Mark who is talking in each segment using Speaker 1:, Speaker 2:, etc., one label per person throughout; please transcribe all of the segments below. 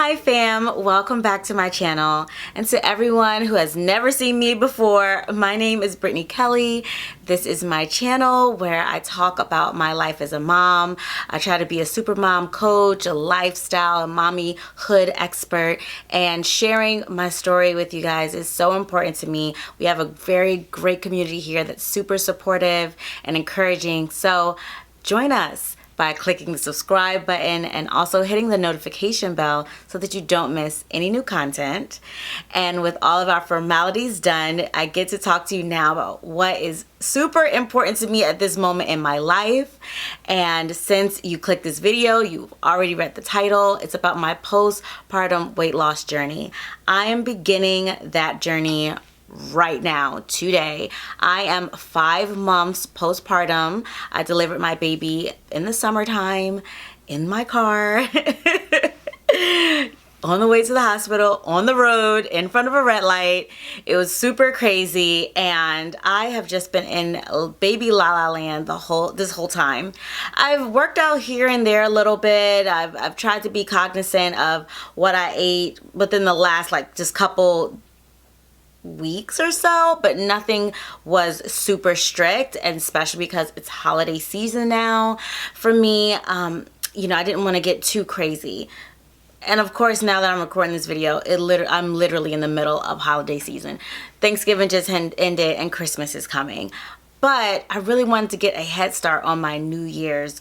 Speaker 1: Hi fam, welcome back to my channel. And to everyone who has never seen me before, my name is Brittany Kelly. This is my channel where I talk about my life as a mom. I try to be a super mom coach, a lifestyle, a mommyhood expert, and sharing my story with you guys is so important to me. We have a very great community here that's super supportive and encouraging. So join us by clicking the subscribe button and also hitting the notification bell so that you don't miss any new content. And with all of our formalities done, I get to talk to you now about what is super important to me at this moment in my life. And since you clicked this video, you've already read the title. It's about my postpartum weight loss journey. I am beginning that journey right now, today. I am 5 months postpartum. I delivered my baby in the summertime in my car on the way to the hospital, on the road, in front of a red light. It was super crazy, and I have just been in baby la la land this whole time. I've worked out here and there a little bit. I've tried to be cognizant of what I ate within the last just couple weeks or so, but nothing was super strict, and especially because it's holiday season now for me. I didn't want to get too crazy. And of course, now that I'm recording this video, I'm literally in the middle of holiday season. Thanksgiving just ended and Christmas is coming. But I really wanted to get a head start on my New Year's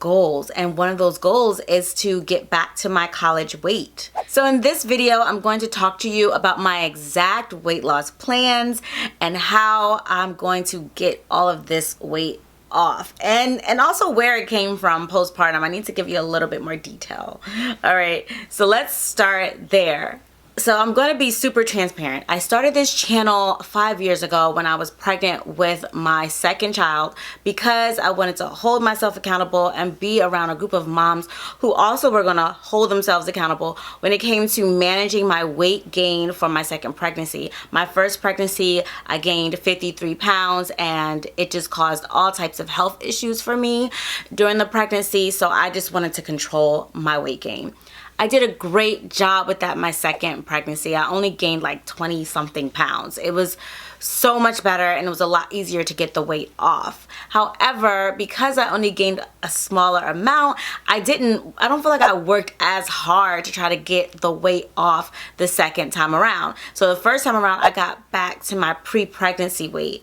Speaker 1: goals, and one of those goals is to get back to my college weight. So in this video, I'm going to talk to you about my exact weight loss plans and how I'm going to get all of this weight off, and also where it came from postpartum. I need to give you a little bit more detail. All right, so let's start there. So I'm going to be super transparent. I started this channel 5 years ago when I was pregnant with my second child because I wanted to hold myself accountable and be around a group of moms who also were going to hold themselves accountable when it came to managing my weight gain from my second pregnancy. My first pregnancy, I gained 53 pounds, and it just caused all types of health issues for me during the pregnancy, so I just wanted to control my weight gain. I did a great job with that my second pregnancy. I only gained 20 something pounds. It was so much better, and it was a lot easier to get the weight off. However, because I only gained a smaller amount, I don't feel like I worked as hard to try to get the weight off the second time around. So the first time around, I got back to my pre-pregnancy weight,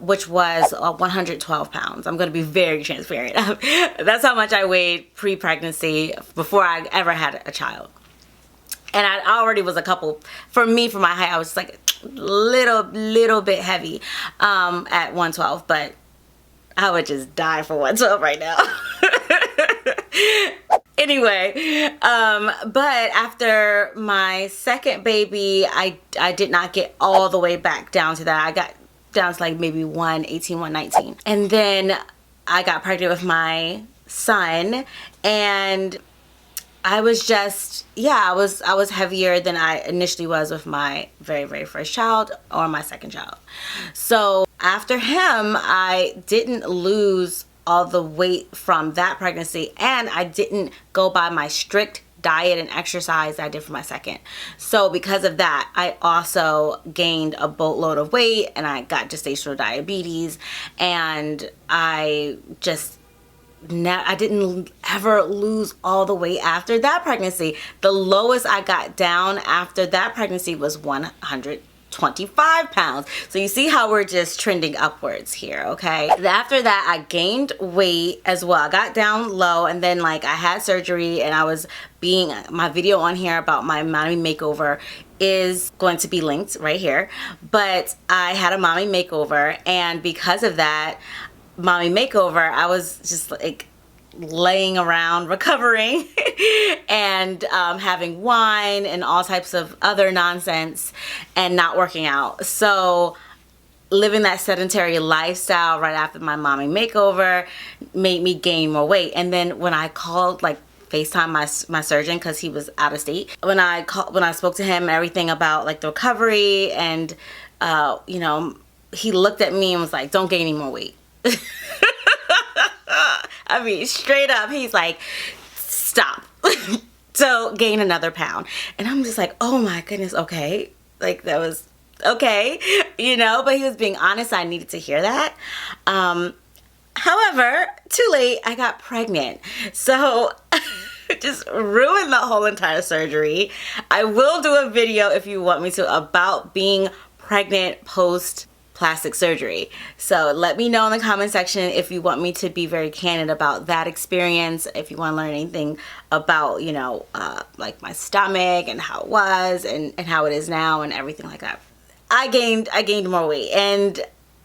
Speaker 1: which was 112 pounds. I'm going to be very transparent. That's how much I weighed pre-pregnancy before I ever had a child. And I already was for my height, I was little bit heavy at 112, but I would just die for 112 right now. Anyway, but after my second baby, I did not get all the way back down to that. I got down to maybe 118, 119. And then I got pregnant with my son, and I was I was heavier than I initially was with my very, very first child or my second child. So after him, I didn't lose all the weight from that pregnancy, and I didn't go by my strict diet and exercise that I did for my second. So because of that, I also gained a boatload of weight, and I got gestational diabetes, and I didn't ever lose all the weight after that pregnancy. The lowest I got down after that pregnancy was 125 pounds. So you see how we're just trending upwards here, okay? After that, I gained weight as well. I got down low, and then I had surgery, and my video on here about my mommy makeover is going to be linked right here. But I had a mommy makeover, and because of that mommy makeover, I was just laying around recovering and having wine and all types of other nonsense and not working out. So living that sedentary lifestyle right after my mommy makeover made me gain more weight. And then when I called FaceTime my surgeon, because he was out of state, when I spoke to him everything about the recovery, and he looked at me and was like, "Don't gain any more weight." I mean, straight up, he's like, "Stop." So gain another pound. And I'm just like, oh my goodness, okay. Like that was okay, you know, but he was being honest. I needed to hear that. However, too late, I got pregnant. So just ruined the whole entire surgery. I will do a video if you want me to about being pregnant post plastic surgery. So let me know in the comment section if you want me to be very candid about that experience, if you want to learn anything about, you know, like my stomach and how it was and how it is now and everything like that. I gained more weight, and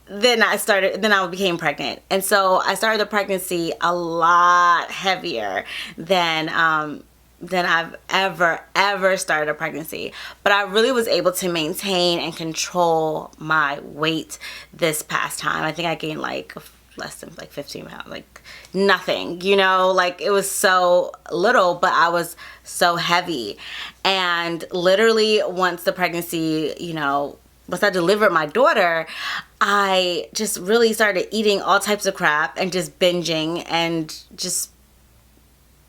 Speaker 1: then I became pregnant. And so I started the pregnancy a lot heavier than I've ever started a pregnancy. But I really was able to maintain and control my weight this past time. I think I gained like less than like 15 pounds, like nothing, you know, like it was so little, but I was so heavy. And literally once the pregnancy, you know, once I delivered my daughter, I just really started eating all types of crap and just binging and just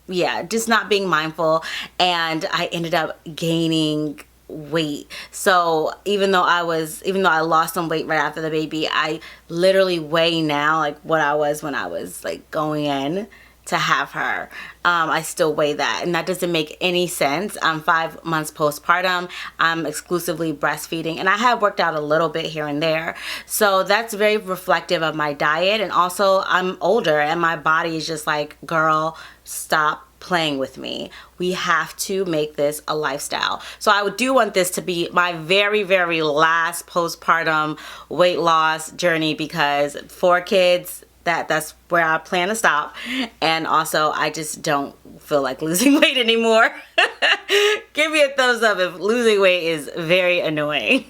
Speaker 1: not being mindful, and I ended up gaining weight. So even though I lost some weight right after the baby, I literally weigh now like what I was when I was like going in to have her. I still weigh that, and that doesn't make any sense. I'm 5 months postpartum. I'm exclusively breastfeeding, and I have worked out a little bit here and there. So that's very reflective of my diet, and also I'm older and my body is just like, girl, stop playing with me. We have to make this a lifestyle. So I do want this to be my very, very last postpartum weight loss journey, because 4 kids, that's where I plan to stop. And also I just don't feel like losing weight anymore. Give me a thumbs up if losing weight is very annoying.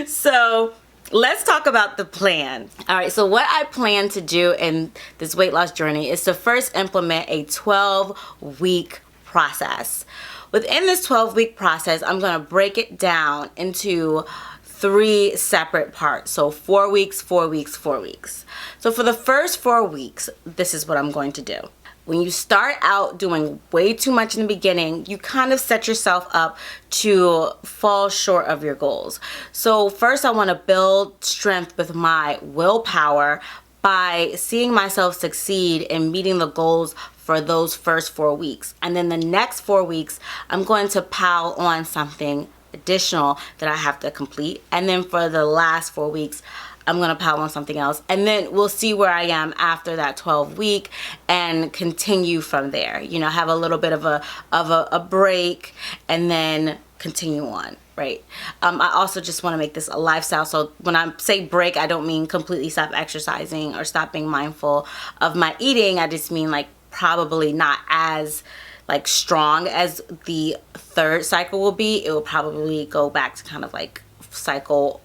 Speaker 1: So let's talk about the plan. All right, so what I plan to do in this weight loss journey is to first implement a 12-week process. Within this 12-week process, I'm going to break it down into 3 separate parts. So 4 weeks, 4 weeks, 4 weeks. So for the first 4 weeks, this is what I'm going to do. When you start out doing way too much in the beginning, you kind of set yourself up to fall short of your goals. So first I want to build strength with my willpower by seeing myself succeed in meeting the goals for those first 4 weeks. And then the next 4 weeks, I'm going to pile on something additional that I have to complete. And then for the last 4 weeks, I'm going to pile on something else. And then we'll see where I am after that 12 week and continue from there. You know, have a little bit of a break and then continue on, right? I also just want to make this a lifestyle. So when I say break, I don't mean completely stop exercising or stop being mindful of my eating. I just mean like probably not as like strong as the 3rd cycle will be. It will probably go back to kind of like cycle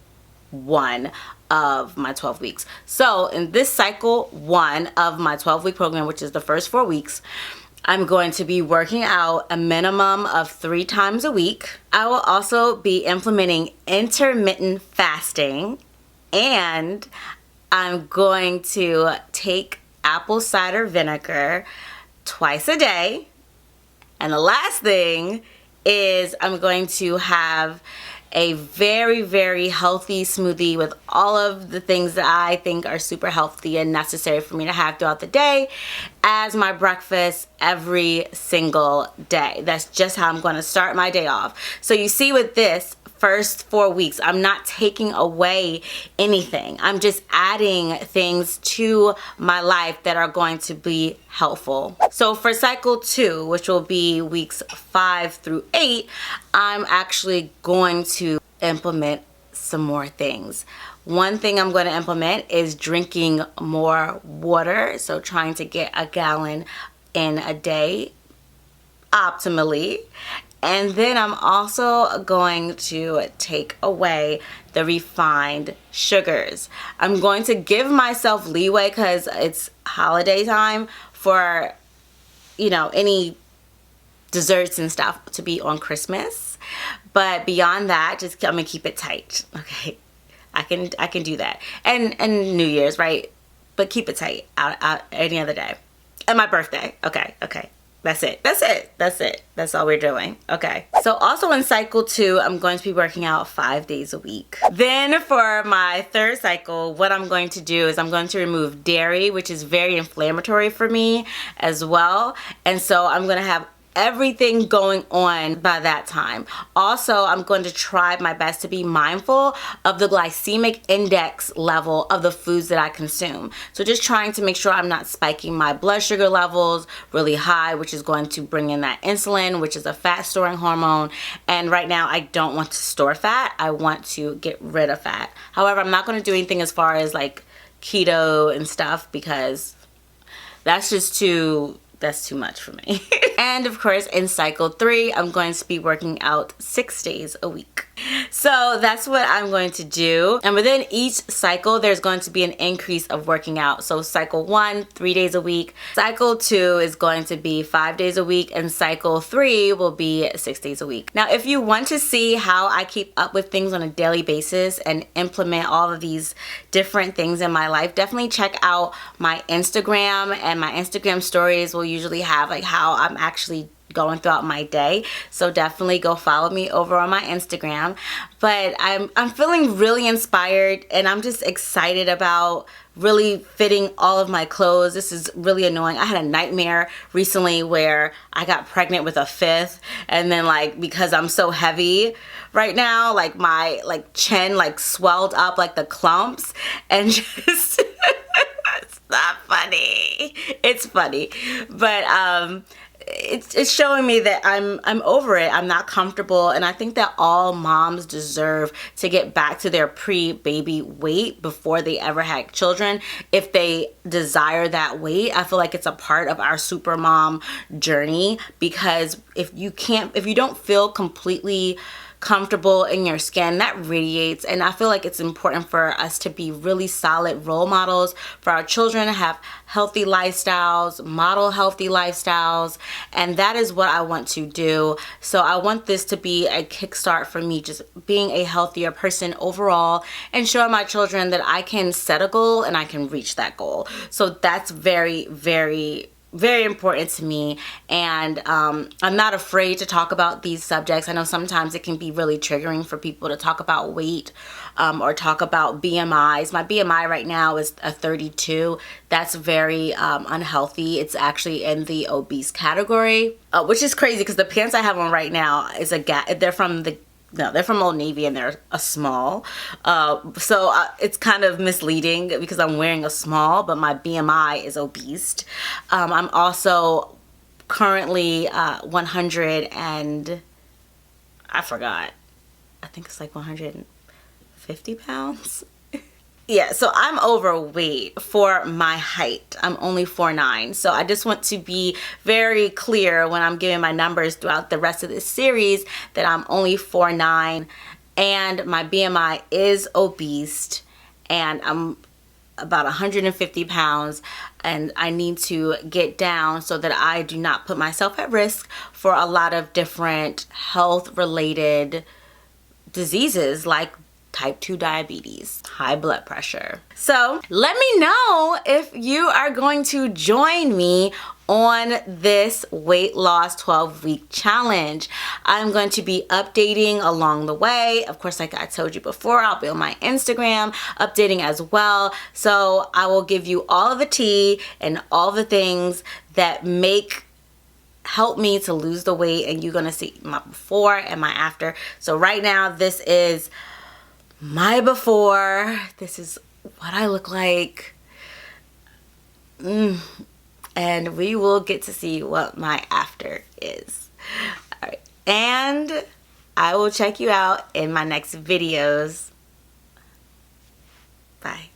Speaker 1: 1 of my 12 weeks. So in this cycle 1 of my 12-week program, which is the first 4 weeks, I'm going to be working out a minimum of 3 times a week. I will also be implementing intermittent fasting, and I'm going to take apple cider vinegar twice a day. And the last thing is I'm going to have a very, very healthy smoothie with all of the things that I think are super healthy and necessary for me to have throughout the day as my breakfast every single day. That's just how I'm going to start my day off. So you see, with this first 4 weeks, I'm not taking away anything. I'm just adding things to my life that are going to be helpful. So for cycle 2, which will be weeks 5 through 8, I'm actually going to implement some more things. One thing I'm going to implement is drinking more water. So trying to get a gallon in a day optimally. And then I'm also going to take away the refined sugars. I'm going to give myself leeway because it's holiday time for, you know, any desserts and stuff to be on Christmas. But beyond that, just I'm gonna keep it tight. Okay, I can do that. And New Year's, right? But keep it tight out any other day. And my birthday. Okay. That's it. That's it. That's it. That's all we're doing. Okay. So also in cycle 2, I'm going to be working out 5 days a week. Then for my third cycle, what I'm going to do is I'm going to remove dairy, which is very inflammatory for me as well. And so I'm going to have everything going on by that time. Also, I'm going to try my best to be mindful of the glycemic index level of the foods that I consume. So just trying to make sure I'm not spiking my blood sugar levels really high, which is going to bring in that insulin, which is a fat storing hormone. And right now I don't want to store fat. I want to get rid of fat. However, I'm not going to do anything as far as like keto and stuff because that's too much for me. And of course, in cycle 3, I'm going to be working out 6 days a week. So that's what I'm going to do. And within each cycle, there's going to be an increase of working out. So cycle 1, 3 days a week. Cycle 2 is going to be 5 days a week. And cycle 3 will be 6 days a week. Now, if you want to see how I keep up with things on a daily basis and implement all of these different things in my life, definitely check out my Instagram. And my Instagram stories will usually have like how I'm actually going throughout my day. So definitely go follow me over on my Instagram. But I'm feeling really inspired and I'm just excited about really fitting all of my clothes. This is really annoying. I had a nightmare recently where I got pregnant with a 5th, and then like because I'm so heavy right now, like my chin swelled up like the clumps and just it's not funny. It's funny. But it's showing me that I'm over it. I'm not comfortable, and I think that all moms deserve to get back to their pre-baby weight before they ever had children if they desire that weight. I feel like it's a part of our super mom journey, because if you don't feel completely comfortable in your skin, that radiates. And I feel like it's important for us to be really solid role models for our children, to have healthy lifestyles, model healthy lifestyles, and that is what I want to do. So I want this to be a kickstart for me just being a healthier person overall and showing my children that I can set a goal and I can reach that goal. So that's very, very important to me, and I'm not afraid to talk about these subjects. I know sometimes it can be really triggering for people to talk about weight or talk about BMIs. My BMI right now is a 32. That's very unhealthy. It's actually in the obese category, which is crazy because the pants I have on right now is they're from Old Navy and they're a small. So it's kind of misleading because I'm wearing a small, but my BMI is obese. I'm also currently 100 and I forgot. I think it's like 150 pounds. Yeah, so I'm overweight for my height. I'm only 4'9". So I just want to be very clear when I'm giving my numbers throughout the rest of this series that I'm only 4'9", and my BMI is obese, and I'm about 150 pounds, and I need to get down so that I do not put myself at risk for a lot of different health-related diseases like type 2 diabetes, high blood pressure. So let me know if you are going to join me on this weight loss 12-week challenge. I'm going to be updating along the way. Of course, like I told you before, I'll be on my Instagram updating as well. So I will give you all of the tea and all the things that help me to lose the weight, and you're gonna see my before and my after. So right now, this is my before. This is what I look like. And we will get to see what my after is. All right. And I will check you out in my next videos. Bye.